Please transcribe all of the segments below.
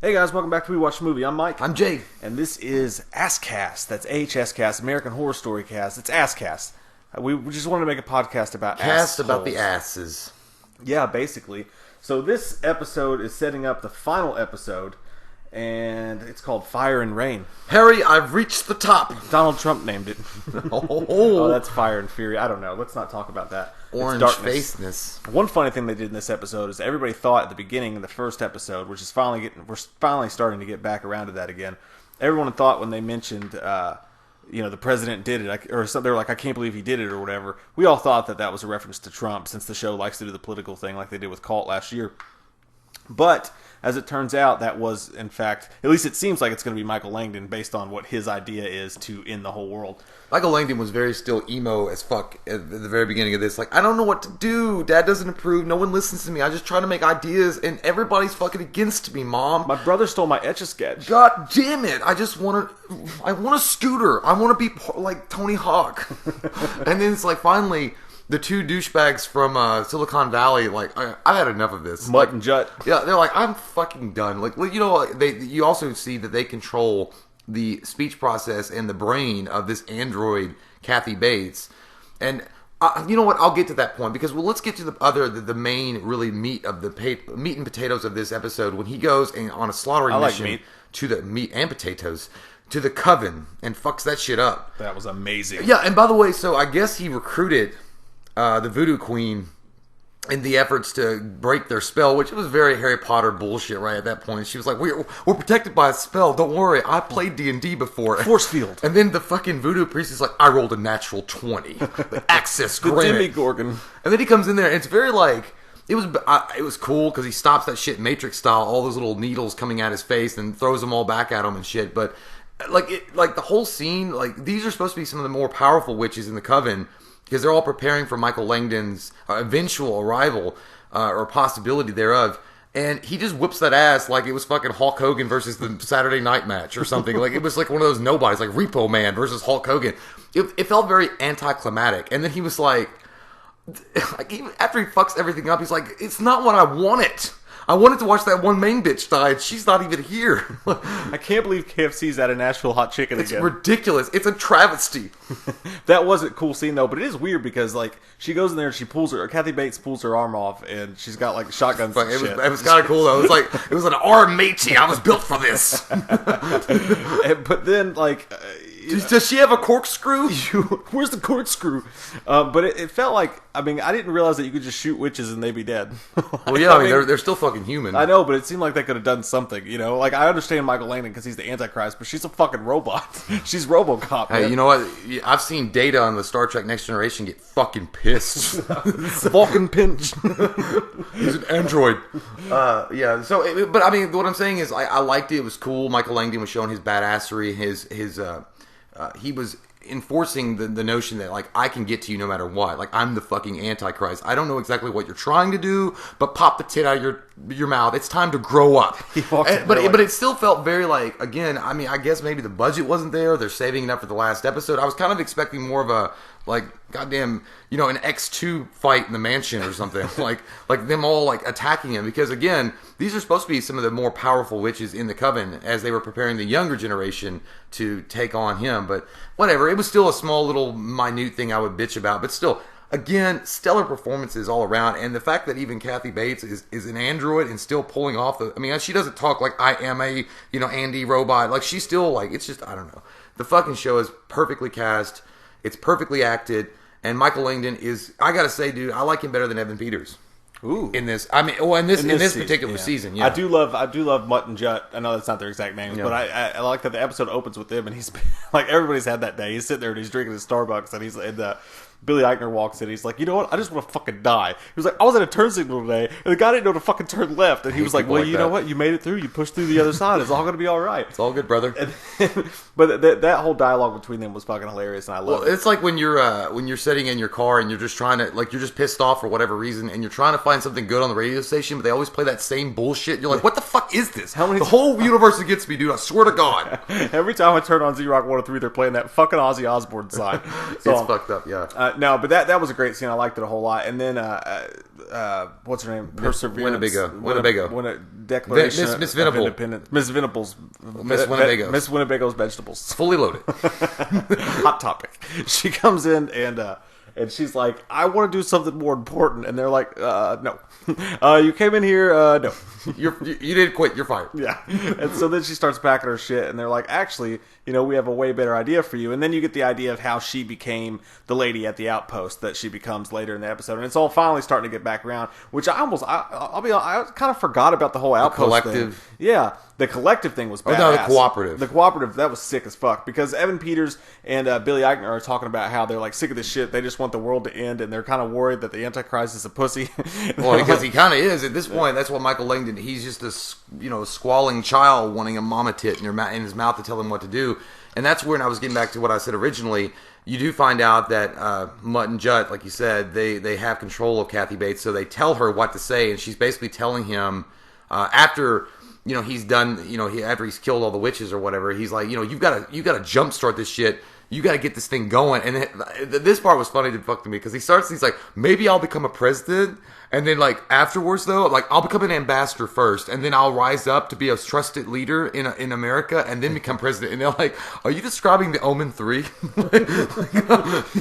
Hey guys, welcome back to We Watch a Movie. I'm Mike. I'm Jay. And this is AssCast. That's AHS Cast, American Horror Story Cast. It's AssCast. We just wanted to make a podcast about Cast about the asses. Yeah, basically. So this episode is setting up the final episode, and it's called Fire and Rain. Harry, I've reached the top. Donald Trump named it. Oh, that's Fire and Fury. I don't know. Let's not talk about that. Orange faceness. One funny thing they did in this episode is everybody thought at the beginning of the first episode, which is we're finally starting to get back around to that again. Everyone thought when they mentioned, the president did it, or something, they were like, I can't believe he did it, or whatever. We all thought that was a reference to Trump, since the show likes to do the political thing like they did with Cult last year. But as it turns out, that was, in fact, at least it seems like it's going to be Michael Langdon based on what his idea is to end the whole world. Michael Langdon was very still emo as fuck at the very beginning of this. Like, I don't know what to do. Dad doesn't approve. No one listens to me. I just try to make ideas, and everybody's fucking against me, Mom. My brother stole my Etch-a-Sketch. God damn it. I want a scooter. I want to be like Tony Hawk. And then it's like, finally, the two douchebags from Silicon Valley, like, I had enough of this. Mutt and Jut. Yeah, they're like, I'm fucking done. Like, you also see that they control the speech process and the brain of this android, Kathy Bates. And you know what? I'll get to that point because, well, let's get to the main really meat and potatoes of this episode when he goes on a slaughtering mission to the meat and potatoes to the coven and fucks that shit up. That was amazing. Yeah, and by the way, so I guess he recruited the Voodoo Queen in the efforts to break their spell, which was very Harry Potter bullshit right at that point. She was like, we're protected by a spell, don't worry, I played D&D before. Force field. And then the fucking voodoo priest is like, I rolled a natural 20. The access granted. The Demigorgon. And then he comes in there, and it's very like, it was cool because he stops that shit Matrix style, all those little needles coming at his face and throws them all back at him and shit. But like the whole scene, like, these are supposed to be some of the more powerful witches in the coven, because they're all preparing for Michael Langdon's eventual arrival, or possibility thereof. And he just whips that ass like it was fucking Hulk Hogan versus the Saturday Night match or something. Like, it was like one of those nobodies, like Repo Man versus Hulk Hogan. It felt very anticlimactic. And then he was like even after he fucks everything up, he's like, it's not what I wanted. I wanted to watch that one main bitch die, and she's not even here. I can't believe KFC's at a Nashville hot chicken again. It's ridiculous. It's a travesty. That was a cool scene, though, but it is weird because, like, she goes in there and Kathy Bates pulls her arm off, and she's got, like, shotguns and shit. It was kind of cool, though. It was an arm matey. I was built for this. But then, like... Does she have a corkscrew? Where's the corkscrew? But it felt like, I mean, I didn't realize that you could just shoot witches and they'd be dead. Well, yeah, I mean, they're still fucking human. I know, but it seemed like they could have done something, you know? Like, I understand Michael Langdon because he's the Antichrist, but she's a fucking robot. She's RoboCop. Hey, man. You know what? I've seen Data on the Star Trek Next Generation get fucking pissed. Vulcan pinch. He's an android. Yeah, so, but I mean, what I'm saying is, I liked it. It was cool. Michael Langdon was showing his badassery, he was enforcing the notion that, like, I can get to you no matter what. Like, I'm the fucking Antichrist. I don't know exactly what you're trying to do, but pop the tit out of your mouth. It's time to grow up. But it still felt very, like, again, I mean, I guess maybe the budget wasn't there. They're saving it up for the last episode. I was kind of expecting more of a, like, goddamn, an X2 fight in the mansion or something. like them all, like, attacking him. Because, again, these are supposed to be some of the more powerful witches in the coven as they were preparing the younger generation to take on him. But whatever. It was still a small little minute thing I would bitch about. But still, again, stellar performances all around. And the fact that even Kathy Bates is an android and still pulling off I mean, she doesn't talk like I am a, Andy robot. Like, she's still, like, it's just, I don't know. The fucking show is perfectly cast. It's perfectly acted. And Michael Langdon is, I gotta say, dude, I like him better than Evan Peters. Ooh. In this, I mean, in this particular season, yeah. I do love Mutt and Jut. I know that's not their exact names, but I like that the episode opens with them, and he's like, everybody's had that day. He's sitting there and he's drinking his Starbucks, and Billy Eichner walks in. He's like, you know what? I just want to fucking die. He was like, I was at a turn signal today, and the guy didn't know to fucking turn left. And he was like, well, you know what? You made it through. You pushed through the other side. It's all going to be all right. It's all good, brother. But that whole dialogue between them was fucking hilarious, and I love it. It's like when you're sitting in your car and you're just trying to, like, you're just pissed off for whatever reason, and you're trying to find something good on the radio station, but they always play that same bullshit. You're like, what the fuck is this? The whole universe against me, dude. I swear to God. Every time I turn on Z-Rock 103, they're playing that fucking Ozzy Osbourne song. It's fucked up, yeah. No, but that was a great scene. I liked it a whole lot. And then what's her name? Perseverance. Winnebago. Declaration. Miss Venable. Independence. Miss Venable's. Miss Winnebago. Miss Winnebago's vegetables. Fully loaded. Hot topic. She comes in and she's like, I want to do something more important. And they're like, no. You came in here, no. You didn't quit. You're fired. Yeah. And so then she starts packing her shit, and they're like, actually, we have a way better idea for you. And then you get the idea of how she became the lady at the outpost that she becomes later in the episode. And it's all finally starting to get back around, which I kind of forgot about the whole outpost collective thing. Yeah. The collective thing was badass. Oh, no, the cooperative. The cooperative, that was sick as fuck. Because Evan Peters and Billy Eichner are talking about how they're like sick of this shit. They just want the world to end, and they're kind of worried that the Antichrist is a pussy. Well, because he kind of is at this point. That's what Michael Langdon. He's just a squalling child wanting a mama tit in his mouth to tell him what to do. And that's where, and I was getting back to what I said originally. You do find out that Mutt and Jutt, like you said, they have control of Kathy Bates, so they tell her what to say, and she's basically telling him after. He's done. After he's killed all the witches or whatever, he's like, you've got to jumpstart this shit. You got to get this thing going. And this part was funny to fuck to me because he's like, maybe I'll become a president. And then like afterwards though, like I'll become an ambassador first, and then I'll rise up to be a trusted leader in America, and then become president. And they're like, "Are you describing The Omen 3?"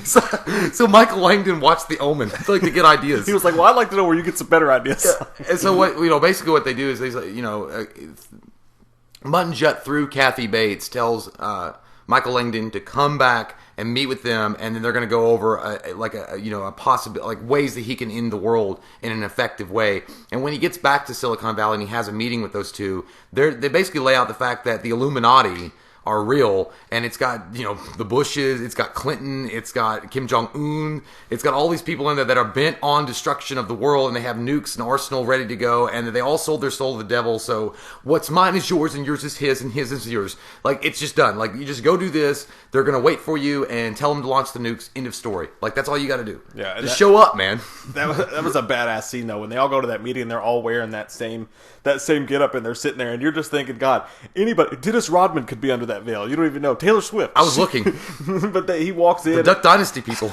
So Michael Langdon watched The Omen like to get ideas. He was like, "Well, I'd like to know where you get some better ideas." Yeah. And so what basically what they do is they Mutt and Jutt through Kathy Bates tells Michael Langdon to come back and meet with them, and then they're going to go over a possible ways that he can end the world in an effective way. And when he gets back to Silicon Valley and he has a meeting with those two, they basically lay out the fact that the Illuminati are real, and it's got the Bushes, it's got Clinton, it's got Kim Jong-un, it's got all these people in there that are bent on destruction of the world, and they have nukes and arsenal ready to go, and they all sold their soul to the devil. So what's mine is yours, and yours is his, and his is yours. Like, it's just done. Like, you just go do this, they're gonna wait for you and tell them to launch the nukes. End of story. Like, that's all you got to do. Yeah, just show up, man. That was a badass scene though. When they all go to that meeting, they're all wearing that same get up, and they're sitting there, and you're just thinking, God, anybody, Dennis Rodman could be under that veil. You don't even know. Taylor Swift. I was looking. But he walks in. The Duck Dynasty people.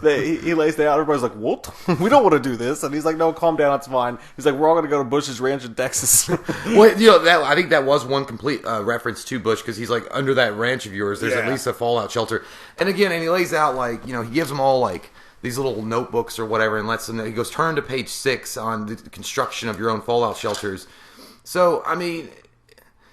He lays down. Everybody's like, what? We don't want to do this. And he's like, no, calm down. It's fine. He's like, we're all going to go to Bush's ranch in Texas. Well, I think that was one complete reference to Bush, because he's like, under that ranch of yours, there's at least a fallout shelter. And again, he lays out he gives them all these little notebooks or whatever, and lets them know. He goes, turn to page 6 on the construction of your own fallout shelters. So, I mean,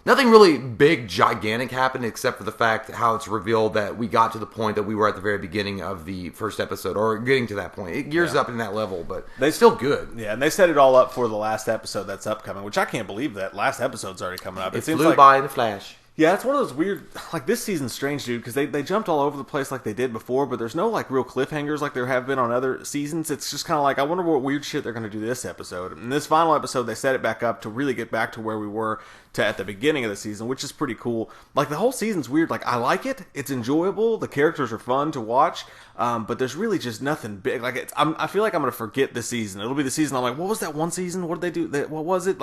nothing really big, gigantic happened, except for the fact how it's revealed that we got to the point that we were at the very beginning of the first episode, or getting to that point. It gears up in that level, but it's still good. Yeah, and they set it all up for the last episode that's upcoming, which I can't believe that last episode's already coming up. It flew by in a flash. Yeah, it's one of those weird, this season's strange, dude, because they jumped all over the place like they did before, but there's no, real cliffhangers like there have been on other seasons. It's just kind of I wonder what weird shit they're going to do this episode. In this final episode, they set it back up to really get back to where we wwere at the beginning of the season, which is pretty cool. The whole season's weird. I like it. It's enjoyable. The characters are fun to watch, but there's really just nothing big. I feel like I'm going to forget this season. It'll be the season I'm like, what was that one season? What did they do? What was it?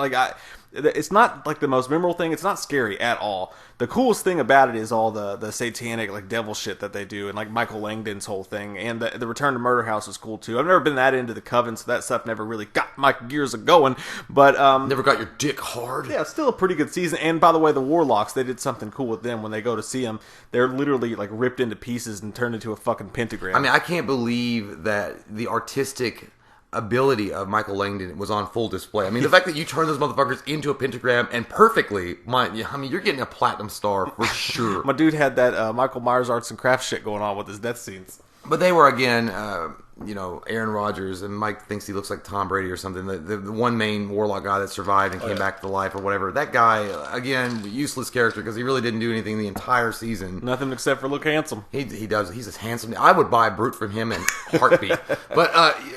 It's not the most memorable thing. It's not scary at all. The coolest thing about it is all the satanic devil shit that they do, and Michael Langdon's whole thing, and the Return to Murder House is cool too. I've never been that into the Coven, so that stuff never really got my gears a going. But never got your dick hard. Yeah, it's still a pretty good season. And by the way, the Warlocks, they did something cool with them when they go to see them. They're literally ripped into pieces and turned into a fucking pentagram. I mean, I can't believe that the artistic ability of Michael Langdon was on full display. I mean, the fact that you turn those motherfuckers into a pentagram and perfectly, you're getting a platinum star for sure. My dude had that Michael Myers arts and crafts shit going on with his death scenes. But they were, again, Aaron Rodgers, and Mike thinks he looks like Tom Brady or something. The one main Warlock guy that survived and came back to life or whatever. That guy, again, useless character because he really didn't do anything the entire season. Nothing except for look handsome. He does. He's just handsome. I would buy a Brute from him in heartbeat. But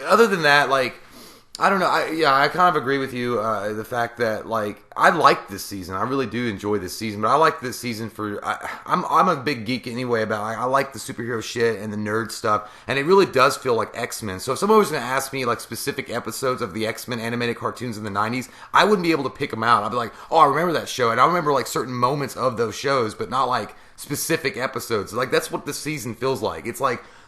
other than that, I don't know. I kind of agree with you. The fact that I like this season. I really do enjoy this season. But I like this season for. I'm a big geek anyway. I like the superhero shit and the nerd stuff, and it really does feel like X-Men. So if someone was going to ask me specific episodes of the X-Men animated cartoons in the '90s, I wouldn't be able to pick them out. I'd be like, oh, I remember that show, and I remember certain moments of those shows, but not specific episodes. That's what this season feels like. It's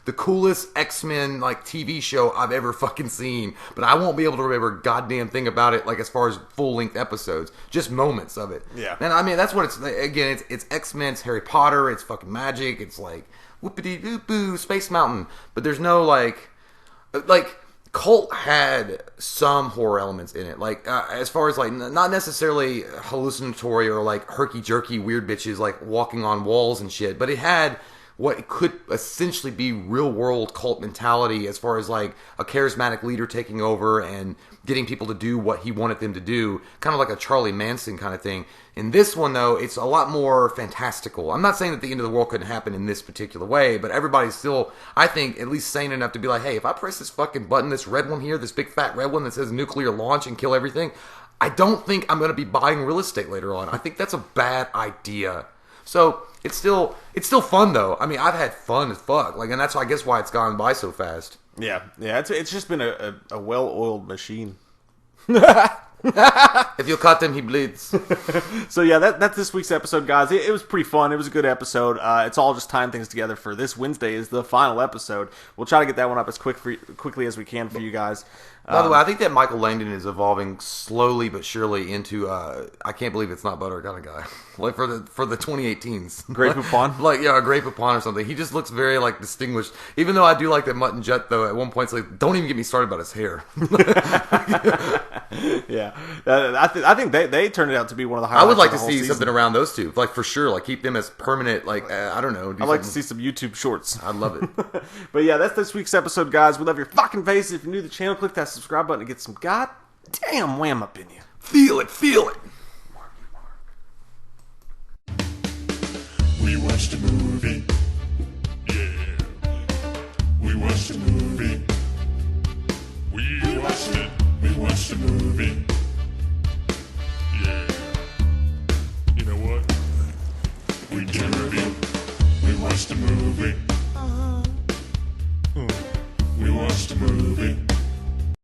the coolest X-Men like TV show I've ever fucking seen, but I won't be able to remember a goddamn thing about it, like as far as full-length episodes, just moments of it. Yeah. And I mean, that's what it's, again, it's X-Men, it's Harry Potter, it's fucking magic, it's like whoopity-doo-boo, Space Mountain, but there's no like Cult had some horror elements in it, like as far as like not necessarily hallucinatory or like herky-jerky weird bitches like walking on walls and shit, but it had what could essentially be real-world cult mentality as far as like a charismatic leader taking over and getting people to do what he wanted them to do, kind of like a Charlie Manson kind of thing. In this one, though, it's a lot more fantastical. I'm not saying that the end of the world couldn't happen in this particular way, but everybody's still, I think, at least sane enough to be like, hey, if I press this fucking button, this red one here, this big fat red one that says nuclear launch and kill everything, I don't think I'm going to be buying real estate later on. I think that's a bad idea. So it's still fun though. I mean, I've had fun as fuck. Like, and that's why I guess why it's gone by so fast. Yeah. It's just been a well-oiled machine. If you cut him, he bleeds. So yeah, that's this week's episode, guys. It was pretty fun. It was a good episode. It's all just tying things together for this Wednesday is the final episode. We'll try to get that one up as quickly as we can for you guys. By the way, I think that Michael Langdon is evolving slowly but surely into I can't believe it's not butter kind of guy. Like for the 2018s. Grey Poupon? Like, yeah, a Grey Poupon or something. He just looks very like distinguished. Even though I do like that Mutton Jet though, at one point it's like, don't even get me started about his hair. Yeah. I think they turned it out to be one of the highlights. I would like of to the see whole something season. around those two. Like for sure. Like keep them as permanent, like I don't know. I'd like to see some YouTube shorts. I'd love it. But yeah, that's this week's episode, guys. We love your fucking faces. If you're new to the channel, click that subscribe button to get some goddamn wham up in you. Feel it. We watched a movie. Yeah. We watched a movie. We watched it. We watched a movie. Yeah. You know what? We did a review. We watched a movie. We watched a movie.